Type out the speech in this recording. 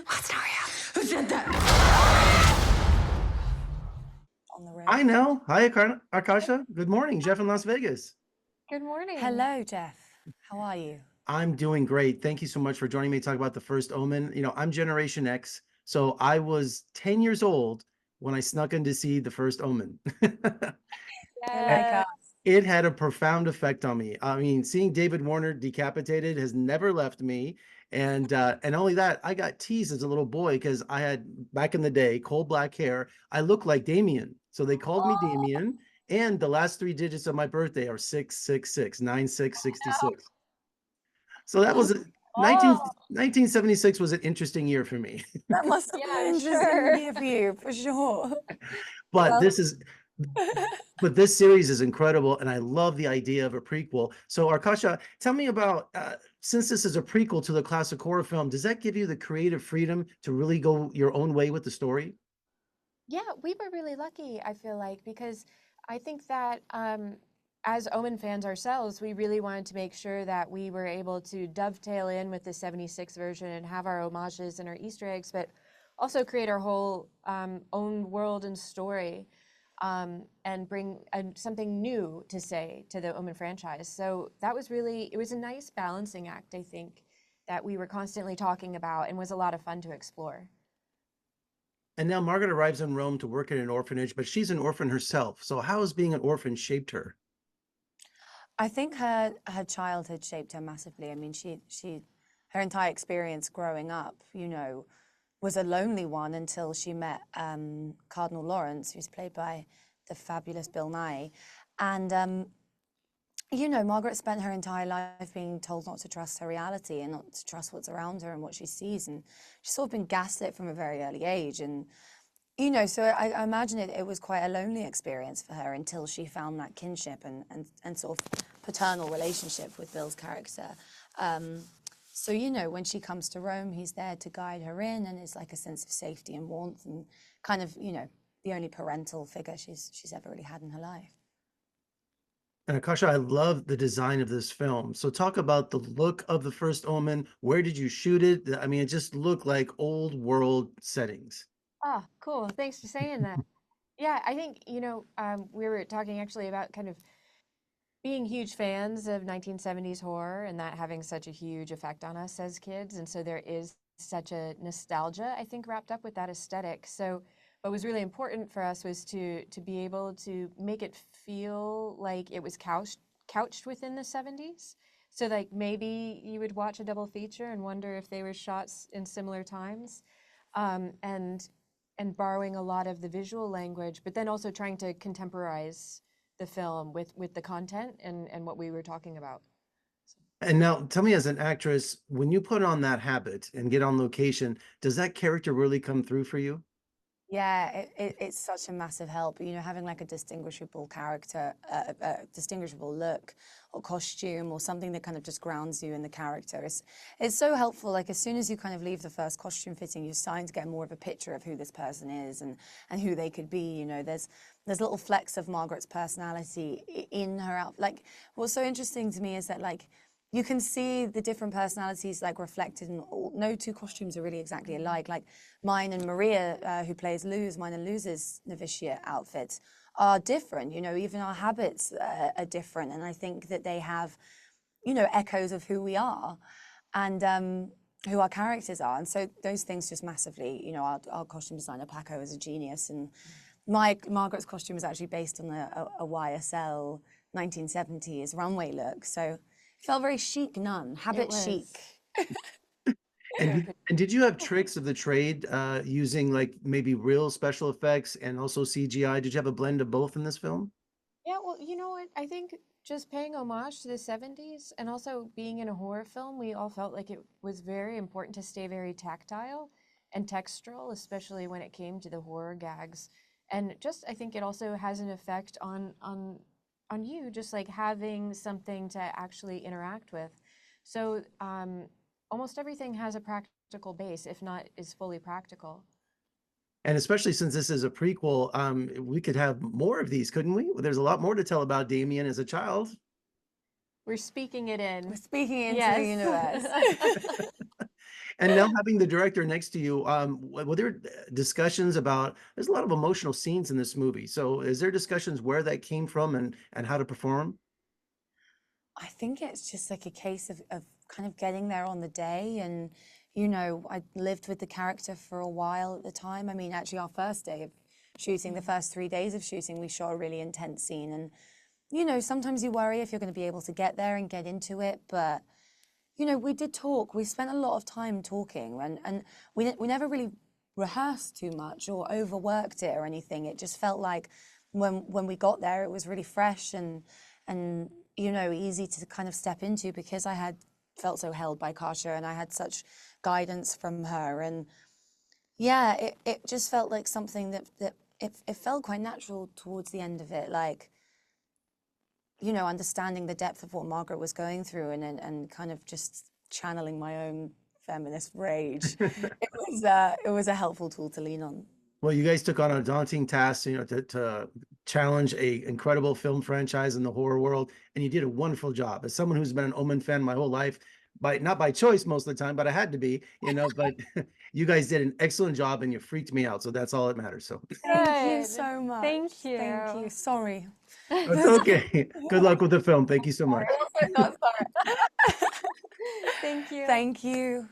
What's Daria? Who said that? On the road. Hi, Nell. Hi, Arkasha. Good morning. Jeff in Las Vegas. Good morning. Hello, Jeff. How are you? I'm doing great. Thank you so much for joining me to talk about The First Omen. You know, I'm Generation X, so I was 10 years old when I snuck in to see The First Omen. Like It had a profound effect on me. I mean, seeing David Warner decapitated has never left me. And only that, I got teased as a little boy because I had, back in the day, coal black hair. I looked like Damien. So they called me Damien. And the last 3 digits of my birthday are 666, 9666. So that was 1976 was an interesting year for me. that must have been an interesting year for you, for sure. But Well- this is but this series is incredible, and I love the idea of a prequel. So Arkasha, tell me about, since this is a prequel to the classic horror film, does that give you the creative freedom to really go your own way with the story? Yeah, we were really lucky, I feel like, because I think that as Omen fans ourselves, we really wanted to make sure that we were able to dovetail in with the 76 version and have our homages and our Easter eggs, but also create our whole own world and story. And bring something new to say to the Omen franchise. So that was really, it was a nice balancing act, I think, that we were constantly talking about and was a lot of fun to explore. And now Margaret arrives in Rome to work in an orphanage, but she's an orphan herself. So how has being an orphan shaped her? I think her childhood shaped her massively. I mean, her entire experience growing up, you know, was a lonely one until she met Cardinal Lawrence, who's played by the fabulous Bill Nye. And, you know, Margaret spent her entire life being told not to trust her reality and not to trust what's around her and what she sees. And she's sort of been gaslit from a very early age. And, you know, so I imagine it was quite a lonely experience for her until she found that kinship and sort of paternal relationship with Bill's character. So, you know, when she comes to Rome, he's there to guide her in, and it's like a sense of safety and warmth and kind of, you know, the only parental figure she's ever really had in her life. And Akasha, I love the design of this film. So talk about the look of The First Omen. Where did you shoot it? I mean, it just looked like old world settings. Oh, cool. Thanks for saying that. Yeah, I think, you know, we were talking actually about kind of being huge fans of 1970s horror and that having such a huge effect on us as kids. And so there is such a nostalgia, I think, wrapped up with that aesthetic. So what was really important for us was to be able to make it feel like it was couched within the 70s. So like maybe you would watch a double feature and wonder if they were shots in similar times. And borrowing a lot of the visual language, but then also trying to contemporize the film with the content and what we were talking about. And now tell me, as an actress, when you put on that habit and get on location, does that character really come through for you? Yeah, it's such a massive help. You know, having like a distinguishable character, a distinguishable look or costume or something that kind of just grounds you in the character. It's so helpful. Like as soon as you kind of leave the first costume fitting, you're starting to get more of a picture of who this person is and who they could be. You know, there's little flecks of Margaret's personality in her out. Like what's so interesting to me is that like, you can see the different personalities like reflected in no two costumes are really exactly alike. Like mine and Maria, who plays Luz, mine and Luz's novitiate outfits are different. You know, even our habits are different. And I think that they have, you know, echoes of who we are and who our characters are. And so those things just massively, you know, our costume designer, Paco, is a genius. And Margaret's costume is actually based on a YSL 1970s runway look. So felt very chic nun, habit chic. And did you have tricks of the trade using like maybe real special effects and also CGI? Did you have a blend of both in this film? Yeah, well, you know what? I think just paying homage to the 70s and also being in a horror film, we all felt like it was very important to stay very tactile and textural, especially when it came to the horror gags. And just, I think it also has an effect on you, just like having something to actually interact with. So almost everything has a practical base, if not is fully practical. And especially since this is a prequel, we could have more of these, couldn't we? There's a lot more to tell about Damien as a child. We're speaking it in. We're speaking into Yes. the universe. And now having the director next to you, were there discussions about, there's a lot of emotional scenes in this movie. So is there discussions where that came from and how to perform? I think it's just like a case of kind of getting there on the day. And, you know, I lived with the character for a while at the time. I mean, actually, our first day of shooting, the first 3 days of shooting, we shot a really intense scene. And, you know, sometimes you worry if you're going to be able to get there and get into it. But, you know, we did talk. We spent a lot of time talking. And we never really rehearsed too much or overworked it or anything. It just felt like when we got there, it was really fresh and you know, easy to kind of step into, because I had felt so held by Kasha and I had such guidance from her. And yeah, it just felt like something that it felt quite natural towards the end of it. Like, you know, understanding the depth of what Margaret was going through and kind of just channeling my own feminist rage. It was a helpful tool to lean on. Well, you guys took on a daunting task, you know, to challenge a incredible film franchise in the horror world, and you did a wonderful job. As someone who's been an Omen fan my whole life, not by choice most of the time, but I had to be, you know, but you guys did an excellent job and you freaked me out. So that's all that matters. So Thank you Good. so much. Thank you. Thank you. Sorry. it's okay. Good luck with the film. Thank you so much. I'm also not sorry. Thank you. Thank you.